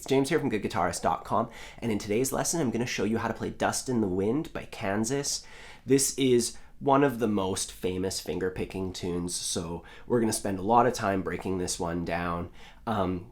it's James here from goodguitarist.com, and in today's lesson I'm going to show you how to play Dust in the Wind by Kansas. This is one of the most famous finger-picking tunes, so we're going to spend a lot of time breaking this one down.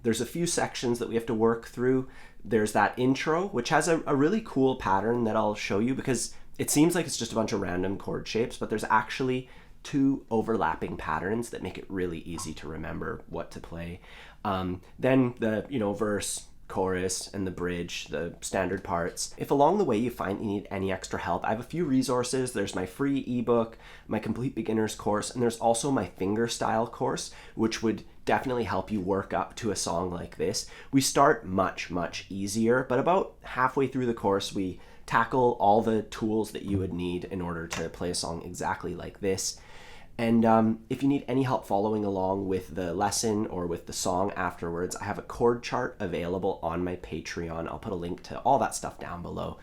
There's a few sections that we have to work through. There's that intro, which has a really cool pattern that I'll show you because it seems like it's just a bunch of random chord shapes, but there's actually two overlapping patterns that make it really easy to remember what to play. Then the verse, chorus, and the bridge, the standard parts. If along the way you find you need any extra help, I have a few resources. There's my free ebook, my complete beginner's course, and there's also my Fingerstyle course, which would definitely help you work up to a song like this. We start much easier, but about halfway through the course we tackle all the tools that you would need in order to play a song exactly like this. And if you need any help following along with the lesson or with the song afterwards, I have a chord chart available on my Patreon. I'll put a link to all that stuff down below.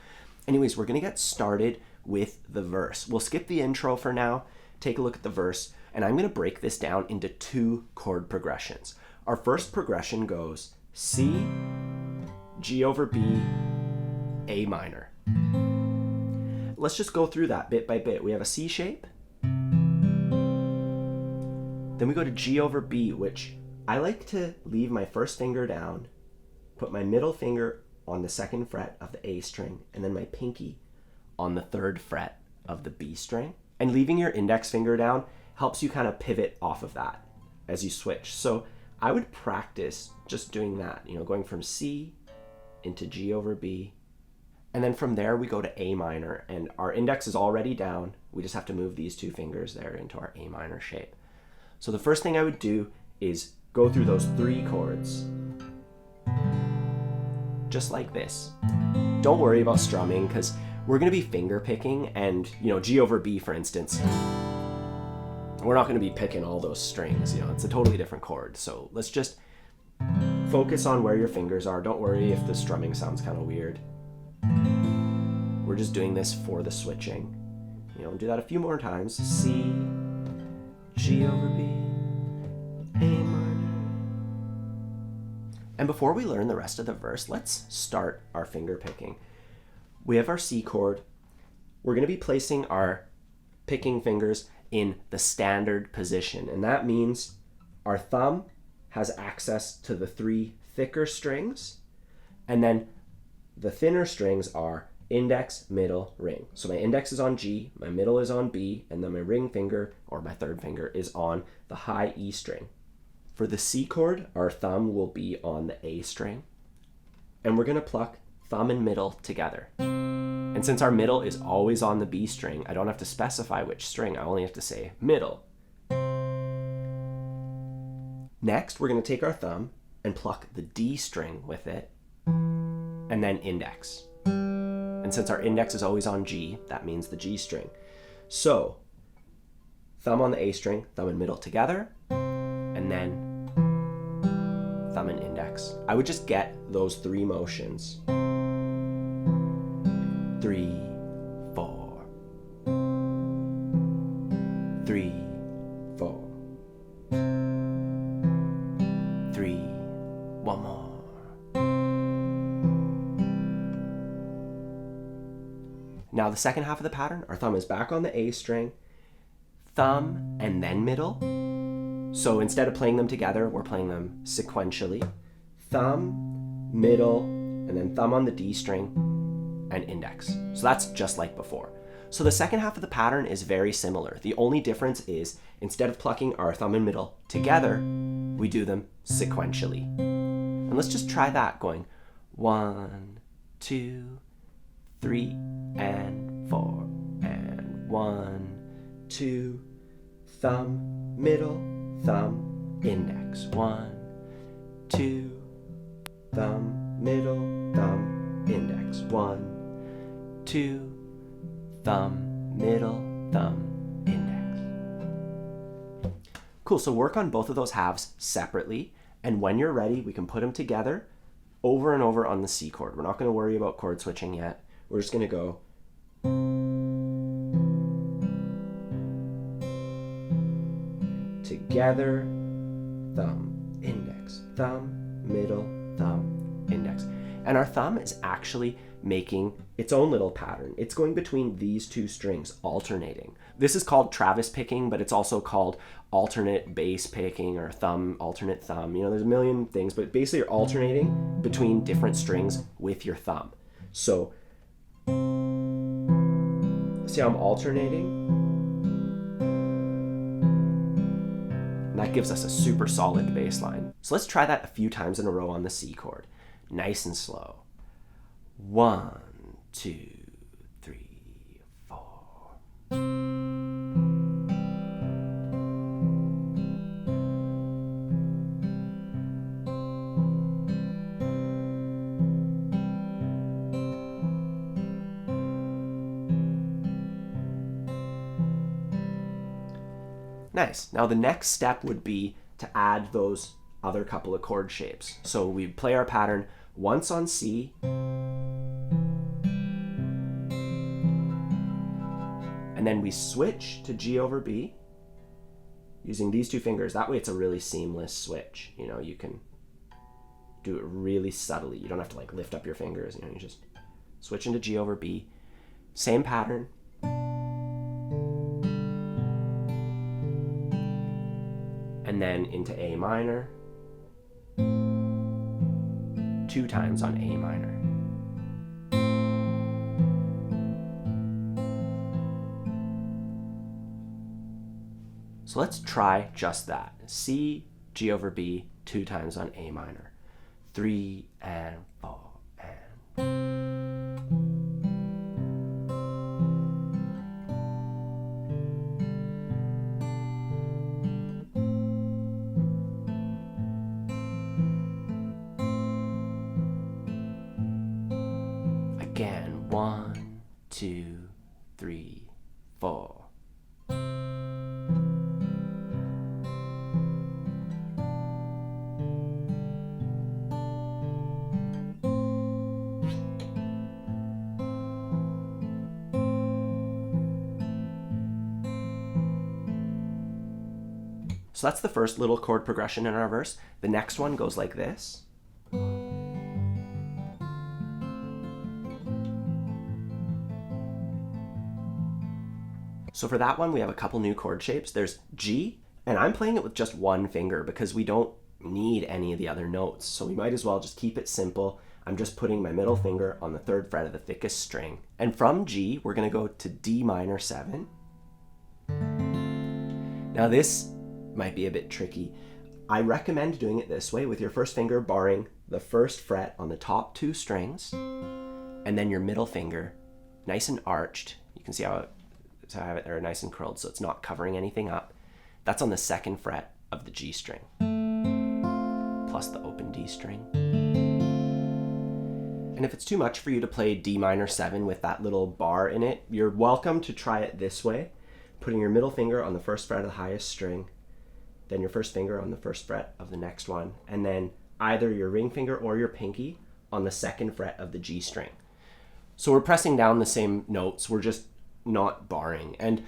Anyways, we're going to get started with the verse. We'll skip the intro for now, take a look at the verse, and I'm going to break this down into two chord progressions. Our first progression goes C, G over B, A minor. Let's just go through that bit by bit. We have a C shape. Then we go to G over B, which I like to leave my first finger down, put my middle finger on the second fret of the A string, and then my pinky on the third fret of the B string. And leaving your index finger down helps you kind of pivot off of that as you switch. So I would practice just doing that, going from C into G over B. And then from there we go to A minor, and our index is already down. We just have to move these two fingers there into our A minor shape. So the first thing I would do is go through those three chords, just like this. Don't worry about strumming because we're going to be finger picking, and G over B, for instance, we're not going to be picking all those strings. It's a totally different chord. So let's just focus on where your fingers are. Don't worry if the strumming sounds kind of weird. We're just doing this for the switching. Do that a few more times. C, G over B, A minor. And before we learn the rest of the verse, let's start our finger picking. We have our C chord. We're going to be placing our picking fingers in the standard position, and that means our thumb has access to the three thicker strings, and then the thinner strings are index, middle, ring. So my index is on G, my middle is on B, and then my ring finger, or my third finger, is on the high E string. For the C chord, our thumb will be on the A string, and we're going to pluck thumb and middle together. And since our middle is always on the B string, I don't have to specify which string, I only have to say middle. Next, we're going to take our thumb and pluck the D string with it, and then index. And since our index is always on G, that means the G string. So, thumb on the A string, thumb and middle together, and then thumb and index. I would just get those three motions. 3, 4. 3, 4. 3, one more. Now the second half of the pattern, our thumb is back on the A string, thumb and then middle. So instead of playing them together, we're playing them sequentially. Thumb, middle, and then thumb on the D string, and index. So that's just like before. So the second half of the pattern is very similar. The only difference is instead of plucking our thumb and middle together, we do them sequentially. And let's just try that, going 1, 2, 3, and 4, and 1, 2, thumb, middle, thumb, index. 1, 2, thumb, middle, thumb, index. 1, 2, thumb, middle, thumb, index. Cool, so work on both of those halves separately, and when you're ready, we can put them together over and over on the C chord. We're not going to worry about chord switching yet. We're just going to go together, thumb, index, thumb, middle, thumb, index. And our thumb is actually making its own little pattern. It's going between these two strings, alternating. This is called Travis picking, but it's also called alternate bass picking or alternate thumb. You know, there's a million things, but basically you're alternating between different strings with your thumb. So, see how I'm alternating? And that gives us a super solid bass line. So let's try that a few times in a row on the C chord. Nice and slow. 1, 2, 3, 4. Nice. Now the next step would be to add those other couple of chord shapes. So we play our pattern once on C, and then we switch to G over B using these two fingers. That way it's a really seamless switch. You know, you can do it really subtly. You don't have to like lift up your fingers. You know, you just switch into G over B. Same pattern. And then into A minor. 2 times on A minor. So let's try just that. C, G over B, 2 times on A minor. 3 and 4 and... Again, 1, 2, 3, 4. So that's the first little chord progression in our verse. The next one goes like this. So for that one, we have a couple new chord shapes. There's G, and I'm playing it with just one finger because we don't need any of the other notes. So we might as well just keep it simple. I'm just putting my middle finger on the 3rd fret of the thickest string. And from G, we're gonna go to D minor 7. Now this might be a bit tricky. I recommend doing it this way with your first finger barring the 1st fret on the top 2 strings, and then your middle finger nice and arched. You can see how I have it there nice and curled so it's not covering anything up. That's on the 2nd fret of the G string, plus the open D string. And if it's too much for you to play D minor 7 with that little bar in it, you're welcome to try it this way, putting your middle finger on the 1st fret of the highest string, then your first finger on the 1st fret of the next one, and then either your ring finger or your pinky on the 2nd fret of the G string. So we're pressing down the same notes, we're just not barring. And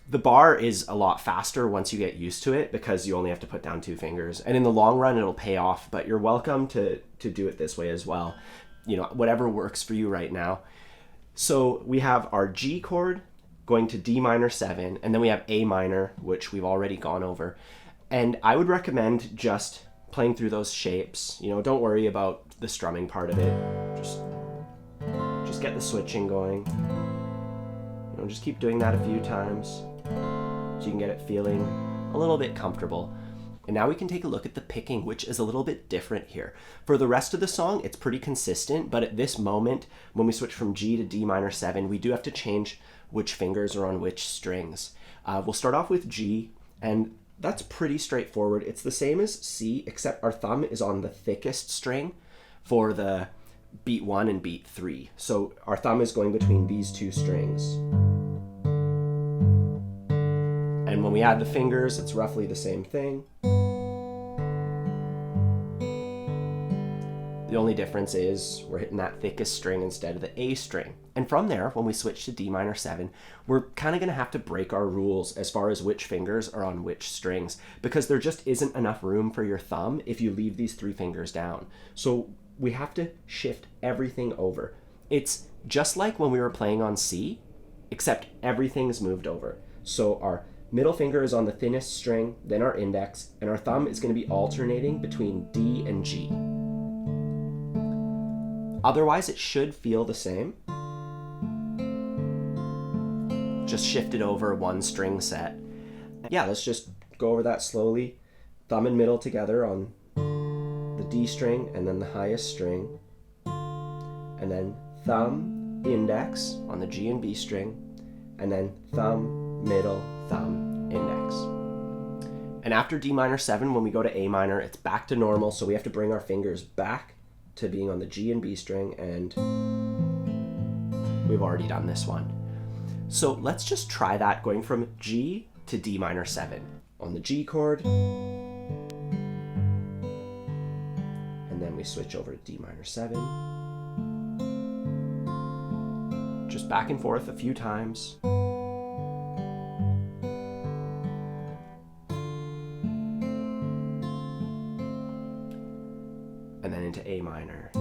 the bar is a lot faster once you get used to it because you only have to put down 2 fingers. And in the long run, it'll pay off, but you're welcome to do it this way as well. You know, whatever works for you right now. So we have our G chord going to D minor 7, and then we have A minor, which we've already gone over. And I would recommend just playing through those shapes. You know, don't worry about the strumming part of it. Just get the switching going. You know, just keep doing that a few times so you can get it feeling a little bit comfortable. And now we can take a look at the picking, which is a little bit different here. For the rest of the song, it's pretty consistent, but at this moment, when we switch from G to D minor 7, we do have to change which fingers are on which strings. We'll start off with G, and that's pretty straightforward. It's the same as C, except our thumb is on the thickest string for the beat 1 and beat 3. So our thumb is going between these 2 strings. And when we add the fingers, it's roughly the same thing. The only difference is we're hitting that thickest string instead of the A string. And from there, when we switch to D minor 7, we're kind of going to have to break our rules as far as which fingers are on which strings, because there just isn't enough room for your thumb if you leave these 3 fingers down. So we have to shift everything over. It's just like when we were playing on C, except everything's moved over. So our middle finger is on the thinnest string, then our index, and our thumb is going to be alternating between D and G. Otherwise, it should feel the same. Just shift it over one string set. Yeah, let's just go over that slowly. Thumb and middle together on the D string and then the highest string. And then thumb, index on the G and B string. And then thumb, middle, thumb, index. And after D minor 7, when we go to A minor, it's back to normal, so we have to bring our fingers back to being on the G and B string, and we've already done this one. So let's just try that, going from G to D minor 7. On the G chord, and then we switch over to D minor 7. Just back and forth a few times. And then into A minor.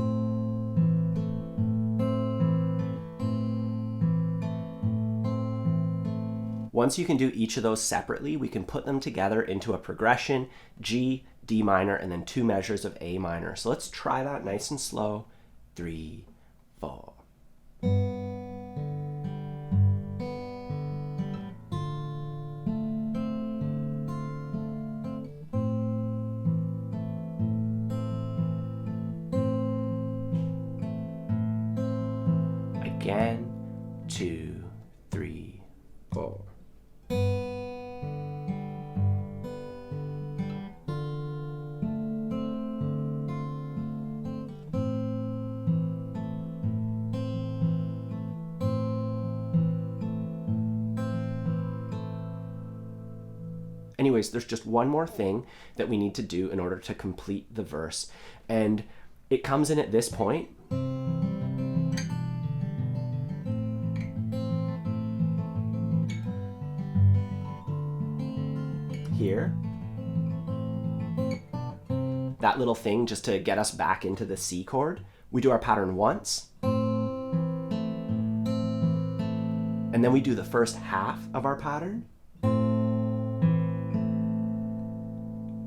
Once you can do each of those separately, we can put them together into a progression: G, D minor, and then 2 measures of A minor. So let's try that nice and slow. 3, 4. Again, 2, 3, 4. Anyways, there's just one more thing that we need to do in order to complete the verse, and it comes in at this point. Here. That little thing just to get us back into the C chord. We do our pattern once, and then we do the first half of our pattern.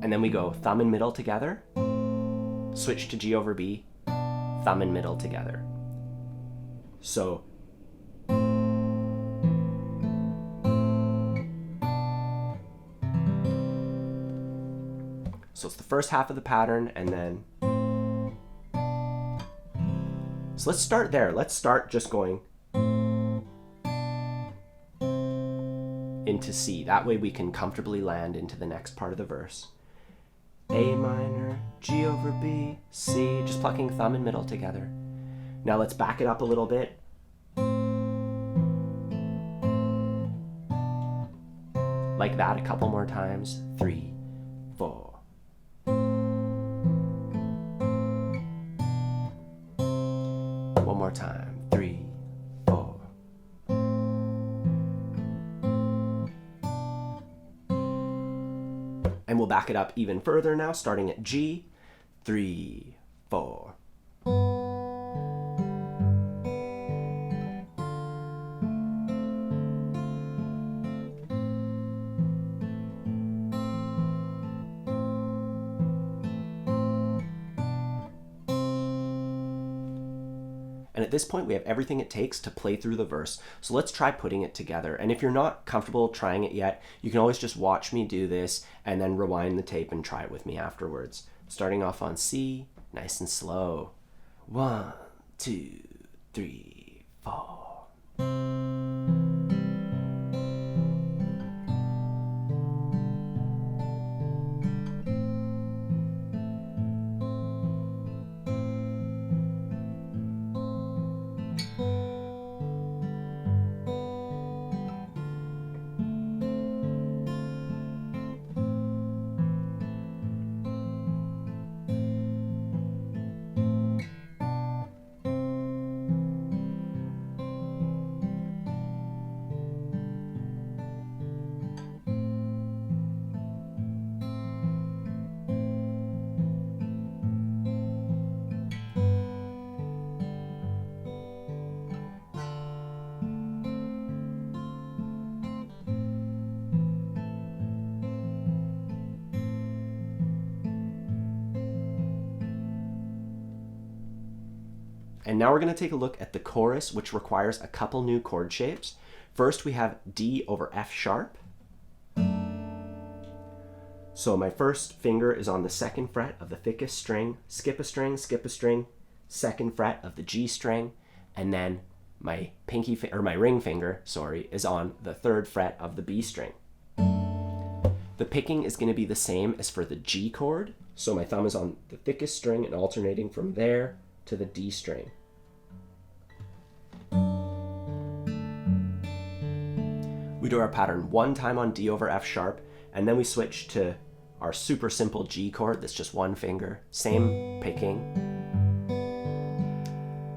And then we go thumb and middle together, switch to G over B, thumb and middle together. So it's the first half of the pattern, and then so let's start there. Let's start just going into C. That way we can comfortably land into the next part of the verse. A minor, G over B, C, just plucking thumb and middle together. Now let's back it up a little bit. Like that a couple more times. 3, 4. One more time. 3, 4. And we'll back it up even further now, starting at G. 3, 4. And at this point, we have everything it takes to play through the verse. So let's try putting it together. And if you're not comfortable trying it yet, you can always just watch me do this and then rewind the tape and try it with me afterwards. Starting off on C, nice and slow. 1, 2, 3, 4. And now we're going to take a look at the chorus, which requires a couple new chord shapes. First, we have D over F sharp. So my first finger is on the second fret of the thickest string, skip a string, skip a string, second fret of the G string, and then my my ring finger, is on the third fret of the B string. The picking is going to be the same as for the G chord. So my thumb is on the thickest string and alternating from there to the D string. We do our pattern one time on D over F sharp, and then we switch to our super simple G chord that's just one finger, same picking.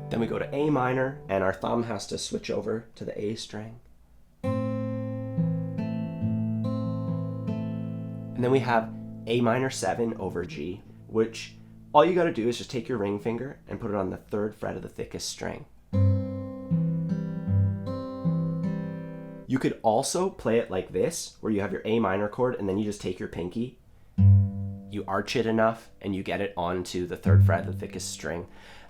Then we go to A minor, and our thumb has to switch over to the A string. And then we have A minor 7 over G, which all you got to do is just take your ring finger and put it on the third fret of the thickest string. You could also play it like this, where you have your A minor chord and then you just take your pinky, you arch it enough, and you get it onto the third fret of the thickest string.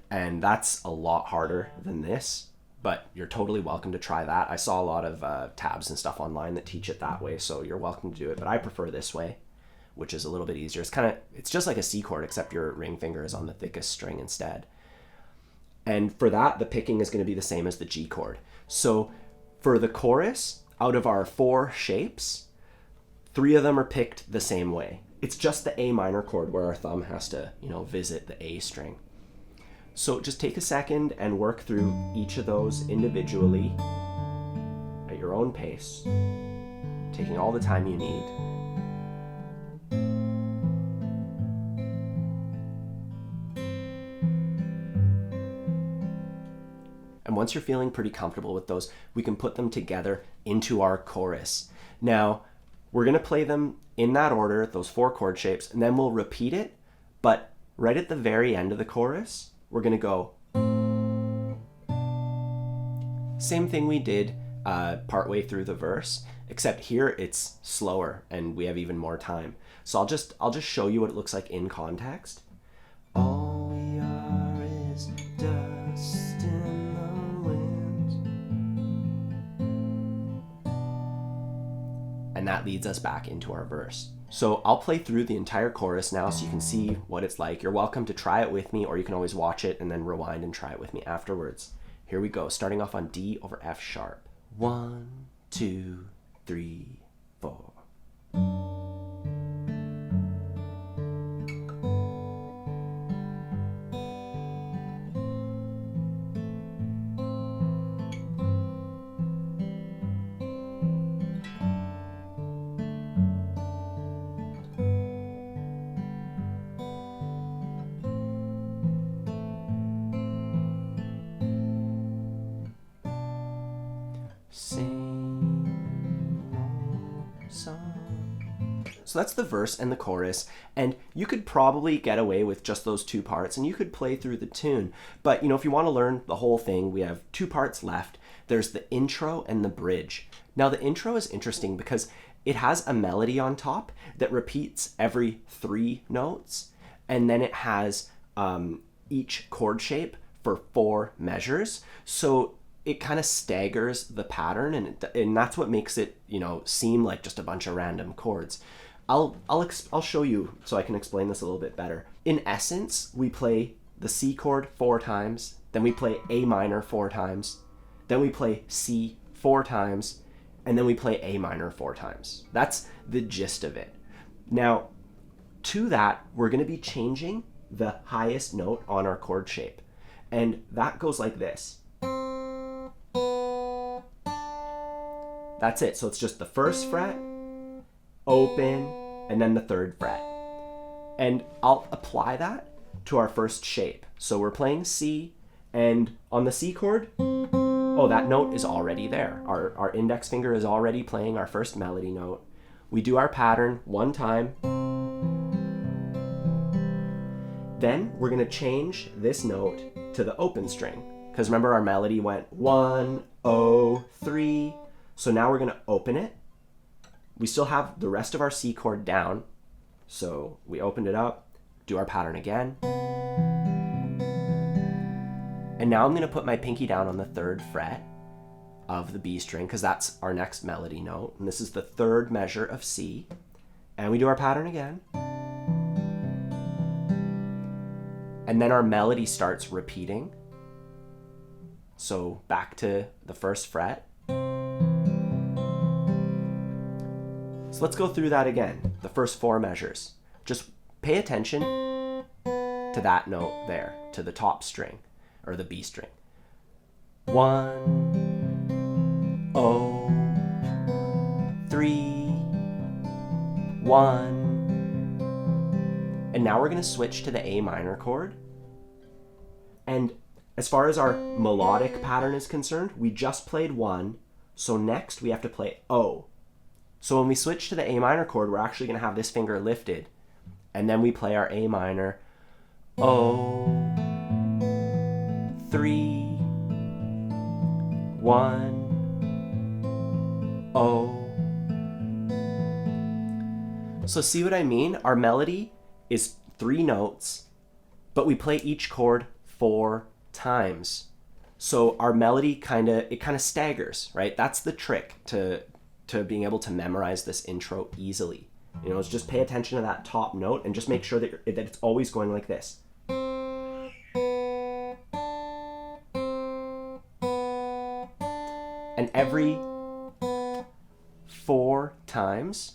And that's a lot harder than this, but you're totally welcome to try that. I saw a lot of tabs and stuff online that teach it that way, so you're welcome to do it, but I prefer this way, which is a little bit easier. It's just like a C chord, except your ring finger is on the thickest string instead. And for that, the picking is going to be the same as the G chord. So for the chorus, out of our 4 shapes, 3 of them are picked the same way. It's just the A minor chord where our thumb has to, visit the A string. So just take a second and work through each of those individually at your own pace, taking all the time you need. And once you're feeling pretty comfortable with those, we can put them together into our chorus. Now, we're going to play them in that order, those 4 chord shapes, and then we'll repeat it, but right at the very end of the chorus, we're going to go. Same thing we did partway through the verse, except here it's slower and we have even more time. So I'll just show you what it looks like in context. All we are is dust in the wind. And that leads us back into our verse. So I'll play through the entire chorus now so you can see what it's like. You're welcome to try it with me, or you can always watch it and then rewind and try it with me afterwards. Here we go, starting off on D over F sharp. 1, 2, 3, 4. So that's the verse and the chorus, and you could probably get away with just those 2 parts and you could play through the tune. But if you want to learn the whole thing, we have 2 parts left. There's the intro and the bridge. Now the intro is interesting because it has a melody on top that repeats every 3 notes, and then it has each chord shape for 4 measures. So it kind of staggers the pattern, and that's what makes it, seem like just a bunch of random chords. I'll show you so I can explain this a little bit better. In essence, we play the C chord 4 times, then we play A minor 4 times, then we play C 4 times, and then we play A minor 4 times. That's the gist of it. Now, to that, we're going to be changing the highest note on our chord shape, and that goes like this. That's it. So it's just the first fret, open, and then the third fret. And I'll apply that to our first shape. So we're playing C, and on the C chord, that note is already there. Our index finger is already playing our first melody note. We do our pattern 1 time. Then we're going to change this note to the open string, because remember our melody went 1, 0, 3. So now we're going to open it. We still have the rest of our C chord down, so we opened it up, do our pattern again. And now I'm going to put my pinky down on the 3rd fret of the B string because that's our next melody note. And this is the 3rd measure of C. And we do our pattern again. And then our melody starts repeating. So back to the 1st fret. So let's go through that again, the first 4 measures. Just pay attention to that note there, to the top string, or the B string. 1, oh, 3, 1. And now we're going to switch to the A minor chord. And as far as our melodic pattern is concerned, we just played 1, so next we have to play O. So when we switch to the A minor chord, we're actually going to have this finger lifted, and then we play our A minor, O, 3, 1, O. So see what I mean? Our melody is 3 notes, but we play each chord 4 times. So our melody kind of staggers, right? That's the trick to being able to memorize this intro easily. You know, is just pay attention to that top note and just make sure that it's always going like this. And every 4 times,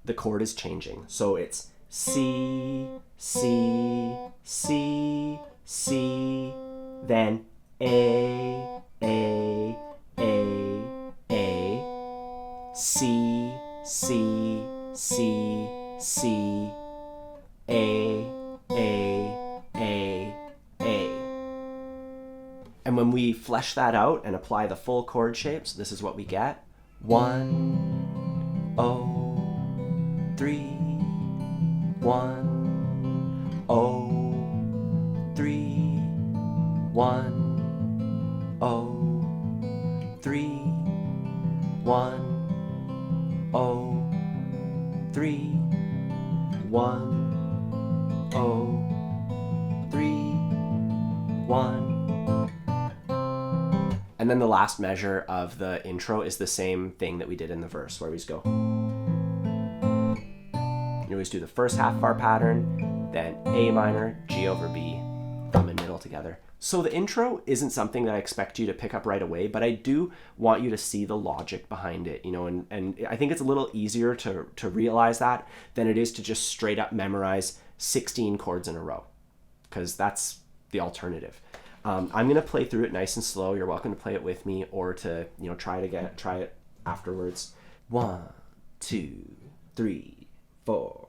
the chord is changing. So it's C, C, C, C, then A, A, C, C, C, C, A. And when we flesh that out and apply the full chord shapes, this is what we get. 1, O, 3, 1, O, 3, 1, O, 3, 1. O, 3, 1, O, 3, 1. And then the last measure of the intro is the same thing that we did in the verse, where we just go. You always do the first half of our pattern, then A minor, G over B, thumb and middle together. So the intro isn't something that I expect you to pick up right away, but I do want you to see the logic behind it, you know, and I think it's a little easier to realize that than it is to just straight up memorize 16 chords in a row, because that's the alternative. I'm going to play through it nice and slow. You're welcome to play it with me or to, you know, try it afterwards. 1, 2, 3, 4.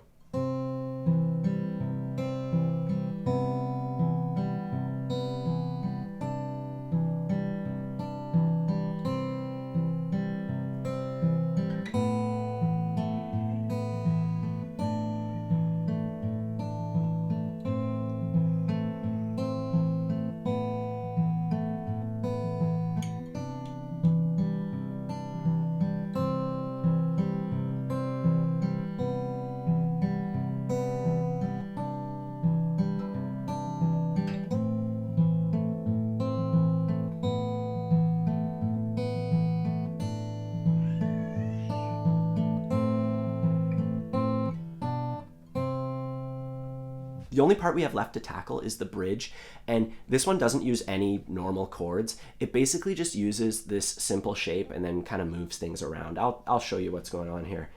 The only part we have left to tackle is the bridge, and this one doesn't use any normal chords. It basically just uses this simple shape and then kind of moves things around. I'll show you what's going on here.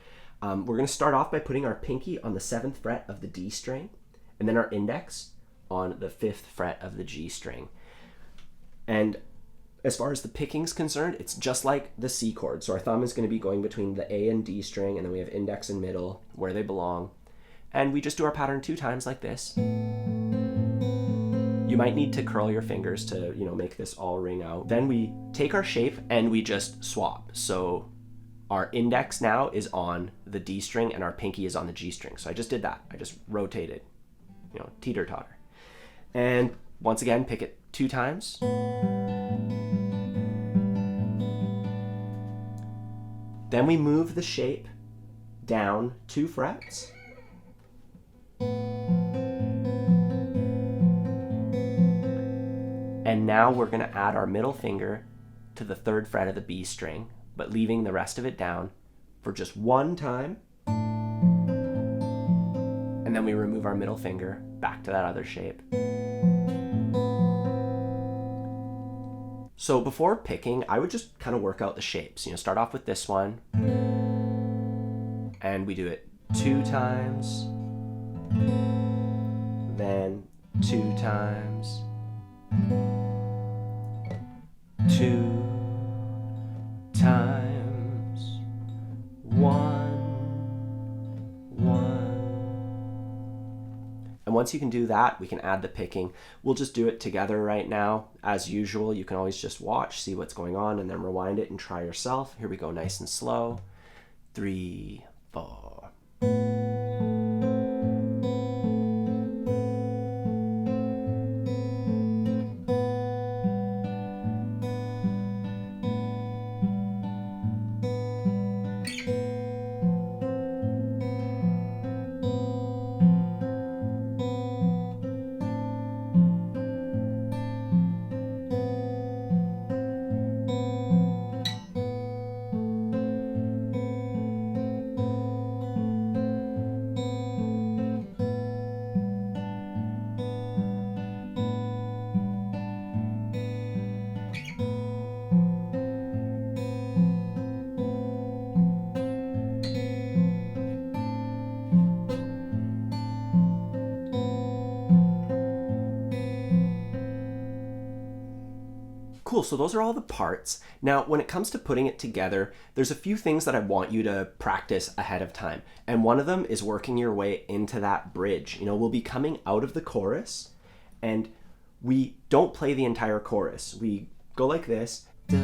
We're going to start off by putting our pinky on the 7th fret of the D string, and then our index on the 5th fret of the G string. And as far as the picking's concerned, it's just like the C chord. So our thumb is going to be going between the A and D string, and then we have index and middle where they belong. And we just do our pattern 2 times like this. You might need to curl your fingers to, you know, make this all ring out. Then we take our shape and we just swap. So our index now is on the D string and our pinky is on the G string. So I just did that. I just rotated, you know, teeter-totter. And once again, pick it 2 times. Then we move the shape down 2 frets. And now we're going to add our middle finger to the 3rd fret of the B string, but leaving the rest of it down for just one time. And then we remove our middle finger back to that other shape. So before picking, I would just kind of work out the shapes. Start off with this one, and we do it 2 times, then 2 times, 2 times, 1, 1. And once you can do that, we can add the picking. We'll just do it together right now. As usual, you can always just watch, see what's going on, and then rewind it and try yourself. Here we go, nice and slow. 3, 4. Cool, so those are all the parts. Now, when it comes to putting it together, there's a few things that I want you to practice ahead of time. And one of them is working your way into that bridge. We'll be coming out of the chorus, and we don't play the entire chorus. We go like this. Dust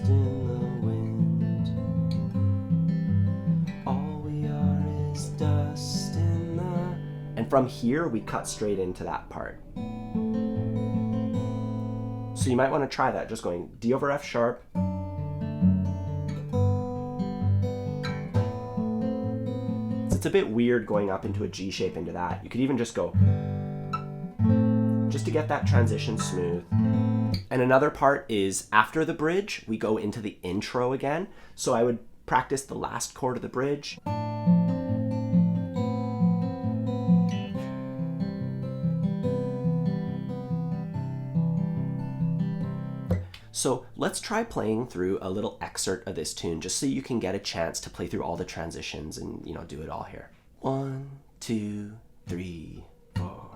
in the wind. All we are is dust in the... And from here, we cut straight into that part. So you might want to try that, just going D over F sharp. It's a bit weird going up into a G shape into that. You could even just go, just to get that transition smooth. And another part is after the bridge, we go into the intro again. So I would practice the last chord of the bridge. So let's try playing through a little excerpt of this tune just so you can get a chance to play through all the transitions and, do it all here. 1, 2, 3, 4.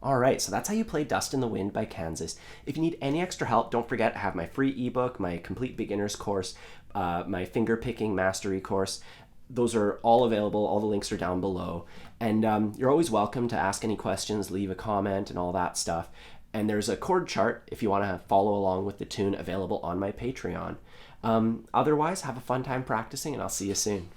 All right, so that's how you play Dust in the Wind by Kansas. If you need any extra help, don't forget I have my free ebook, my complete beginner's course, my finger picking mastery course. Those are all available. All the links are down below. And you're always welcome to ask any questions, leave a comment, and all that stuff. And there's a chord chart if you want to follow along with the tune available on my Patreon. Otherwise, have a fun time practicing, and I'll see you soon.